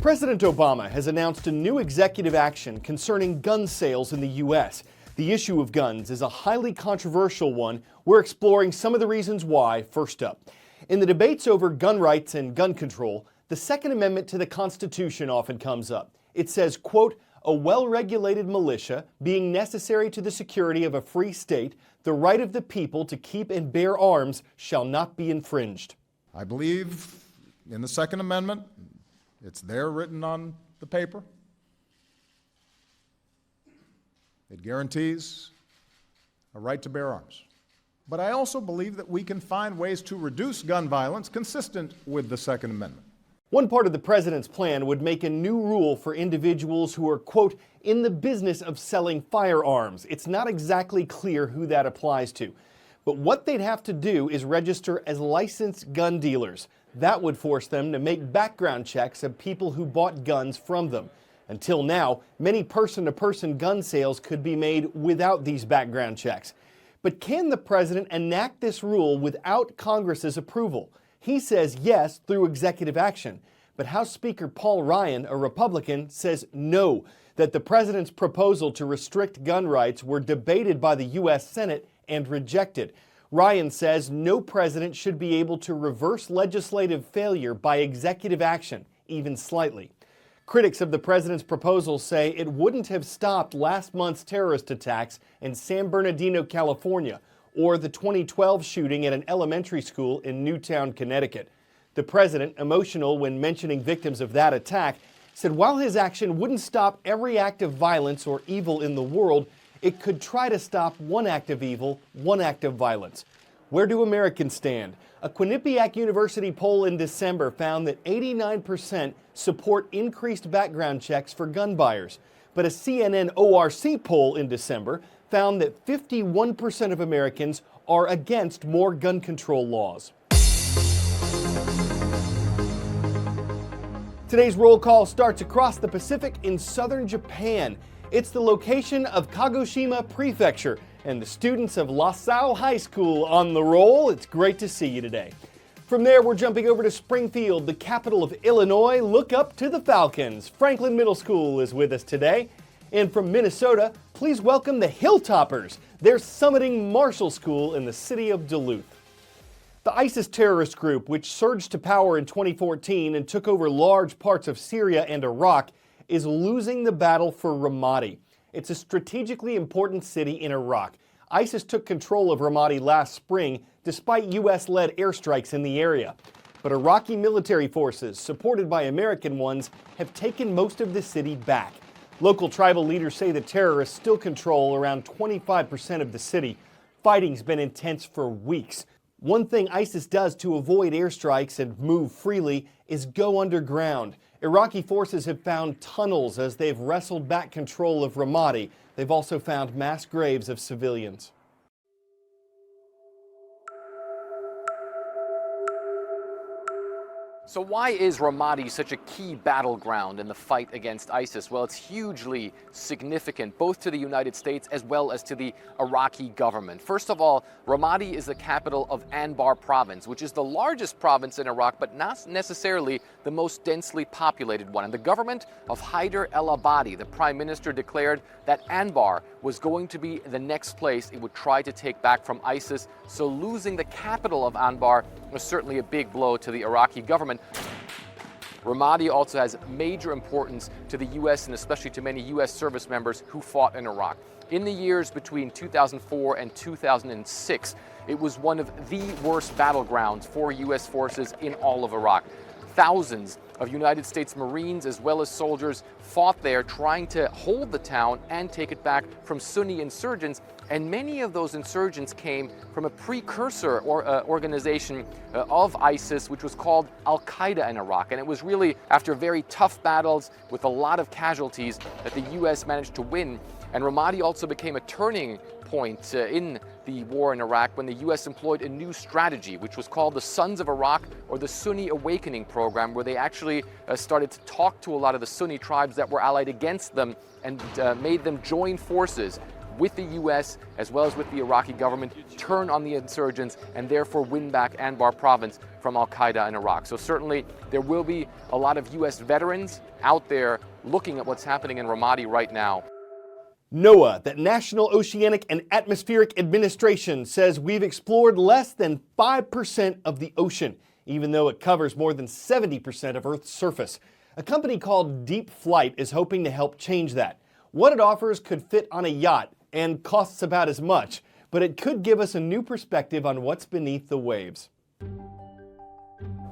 President Obama has announced a new executive action concerning gun sales in the U.S. The issue of guns is a highly controversial one. We're exploring some of the reasons why. First up, in the debates over gun rights and gun control, the Second Amendment to the Constitution often comes up. It says, quote, "A well-regulated militia being necessary to the security of a free state, the right of the people to keep and bear arms shall not be infringed." I believe in the Second Amendment. It's there written on the paper. It guarantees a right to bear arms. But I also believe that we can find ways to reduce gun violence consistent with the Second Amendment. One part of the president's plan would make a new rule for individuals who are, quote, "in the business of selling firearms." It's not exactly clear who that applies to. But what they'd have to do is register as licensed gun dealers. That would force them to make background checks of people who bought guns from them. Until now, many person-to-person gun sales could be made without these background checks. But can the president enact this rule without Congress's approval? He says yes through executive action. But House Speaker Paul Ryan, a Republican, says no, that the president's proposal to restrict gun rights were debated by the U.S. Senate and rejected. Ryan says no president should be able to reverse legislative failure by executive action, even slightly. Critics of the president's proposal say it wouldn't have stopped last month's terrorist attacks in San Bernardino, California, or the 2012 shooting at an elementary school in Newtown, Connecticut. The president, emotional when mentioning victims of that attack, said while his action wouldn't stop every act of violence or evil in the world, it could try to stop one act of evil, one act of violence. Where do Americans stand? A Quinnipiac University poll in December found that 89% support increased background checks for gun buyers. But a CNN ORC poll in December found that 51% of Americans are against more gun control laws. Today's roll call starts across the Pacific in southern Japan. It's the location of Kagoshima Prefecture, and the students of LaSalle High School on the roll. It's great to see you today. From there, we're jumping over to Springfield, the capital of Illinois. Look up to the Falcons. Franklin Middle School is with us today. And from Minnesota, please welcome the Hilltoppers. They're summiting Marshall School in the city of Duluth. The ISIS terrorist group, which surged to power in 2014 and took over large parts of Syria and Iraq, is losing the battle for Ramadi. It's a strategically important city in Iraq. ISIS took control of Ramadi last spring, despite U.S.-led airstrikes in the area. But Iraqi military forces, supported by American ones, have taken most of the city back. Local tribal leaders say the terrorists still control around 25% of the city. Fighting's been intense for weeks. One thing ISIS does to avoid airstrikes and move freely is go underground. Iraqi forces have found tunnels as they've wrestled back control of Ramadi. They've also found mass graves of civilians. So why is Ramadi such a key battleground in the fight against ISIS? Well, it's hugely significant, both to the United States as well as to the Iraqi government. First of all, Ramadi is the capital of Anbar province, which is the largest province in Iraq, but not necessarily the most densely populated one. And the government of Haider el-Abadi, the prime minister, declared that Anbar was going to be the next place it would try to take back from ISIS. So losing the capital of Anbar was certainly a big blow to the Iraqi government. Ramadi also has major importance to the U.S. and especially to many U.S. service members who fought in Iraq. In the years between 2004 and 2006, it was one of the worst battlegrounds for U.S. forces in all of Iraq. Thousands of United States Marines as well as soldiers fought there trying to hold the town and take it back from Sunni insurgents. And many of those insurgents came from a precursor organization of ISIS, which was called Al-Qaeda in Iraq. And it was really after very tough battles with a lot of casualties that the U.S. managed to win. And Ramadi also became a turning point in the war in Iraq when the U.S. employed a new strategy, which was called the Sons of Iraq, or the Sunni Awakening Program, where they actually started to talk to a lot of the Sunni tribes that were allied against them and made them join forces with the U.S. as well as with the Iraqi government, turn on the insurgents and therefore win back Anbar province from al-Qaeda in Iraq. So certainly there will be a lot of U.S. veterans out there looking at what's happening in Ramadi right now. NOAA, the National Oceanic and Atmospheric Administration, says we've explored less than 5% of the ocean, even though it covers more than 70% of Earth's surface. A company called Deep Flight is hoping to help change that. What it offers could fit on a yacht and costs about as much, but it could give us a new perspective on what's beneath the waves.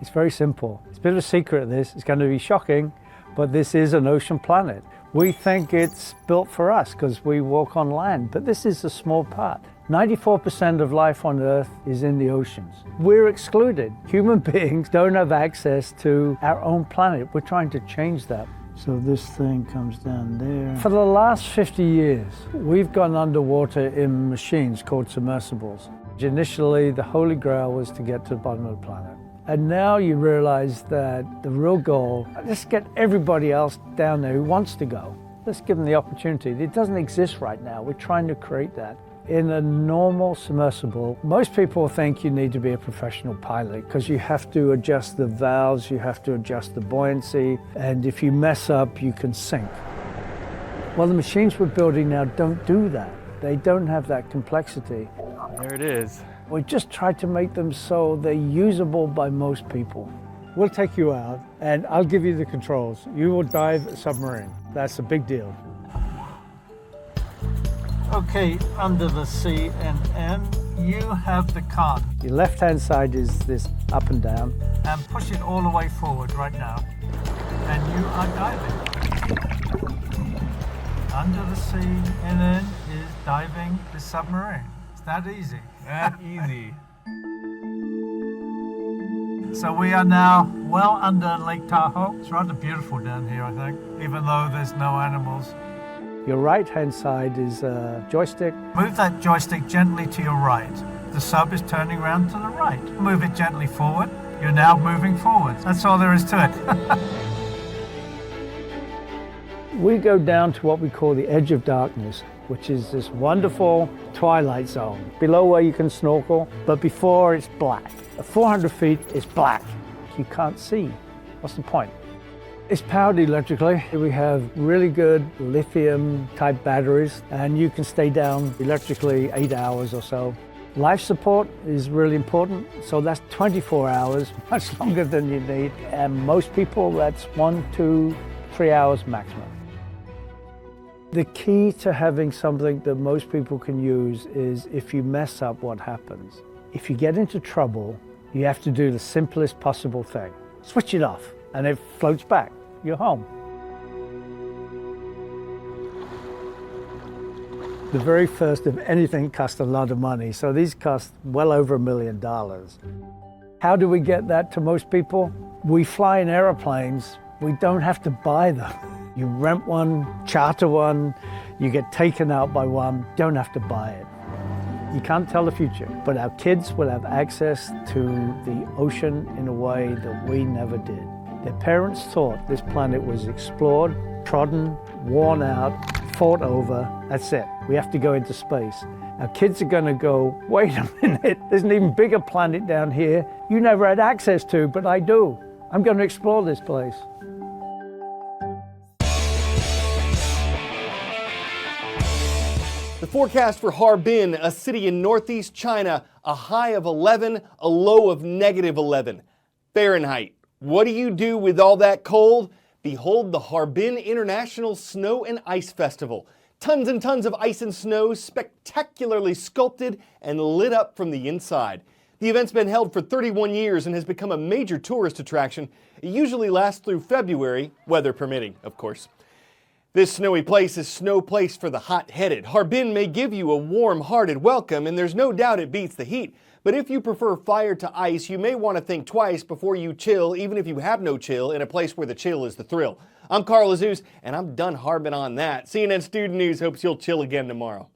It's very simple. It's a bit of a secret, this. It's going to be shocking, but this is an ocean planet. We think it's built for us because we walk on land, but this is a small part. 94% of life on Earth is in the oceans. We're excluded. Human beings don't have access to our own planet. We're trying to change that. So this thing comes down there. For the last 50 years, we've gone underwater in machines called submersibles. Initially, the holy grail was to get to the bottom of the planet. And now you realize that the real goal, let's get everybody else down there who wants to go. Let's give them the opportunity. It doesn't exist right now. We're trying to create that. In a normal submersible, most people think you need to be a professional pilot because you have to adjust the valves, you have to adjust the buoyancy, and if you mess up, you can sink. Well, the machines we're building now don't do that. They don't have that complexity. There it is. We just tried to make them so they're usable by most people. We'll take you out, and I'll give you the controls. You will dive a submarine. That's a big deal. Okay, under the CNN, you have the cart. Your left-hand side is this up and down. And push it all the way forward right now. And you are diving. Under the CNN is diving the submarine. It's that easy. That easy. So we are now well under Lake Tahoe. It's rather beautiful down here, I think, even though there's no animals. Your right-hand side is a joystick. Move that joystick gently to your right. The sub is turning around to the right. Move it gently forward. You're now moving forward. That's all there is to it. We go down to what we call the edge of darkness, which is this wonderful twilight zone. Below where you can snorkel, but before it's black. At 400 feet, it's black. You can't see. What's the point? It's powered electrically. We have really good lithium type batteries, and you can stay down electrically 8 hours or so. Life support is really important, so that's 24 hours, much longer than you need. And most people, that's 1, 2, 3 hours maximum. The key to having something that most people can use is if you mess up, what happens? If you get into trouble, you have to do the simplest possible thing. Switch it off, and it floats back. You're home. The very first of anything cost a lot of money, so these cost well over $1 million. How do we get that to most people? We fly in airplanes. We don't have to buy them. You rent one, charter one, you get taken out by one, don't have to buy it. You can't tell the future, but our kids will have access to the ocean in a way that we never did. Their parents thought this planet was explored, trodden, worn out, fought over, that's it. We have to go into space. Our kids are gonna go, wait a minute, there's an even bigger planet down here you never had access to, but I do. I'm gonna explore this place. The forecast for Harbin, a city in northeast China, a high of 11, a low of -11 Fahrenheit. What do you do with all that cold? Behold the Harbin International Snow and Ice Festival. Tons and tons of ice and snow, spectacularly sculpted and lit up from the inside. The event's been held for 31 years and has become a major tourist attraction. It usually lasts through February, weather permitting, of course. This snowy place is no place for the hot-headed. Harbin may give you a warm-hearted welcome, and there's no doubt it beats the heat. But if you prefer fire to ice, you may want to think twice before you chill, even if you have no chill, in a place where the chill is the thrill. I'm Carl Azus, and I'm done harbin on that. CNN Student News hopes you'll chill again tomorrow.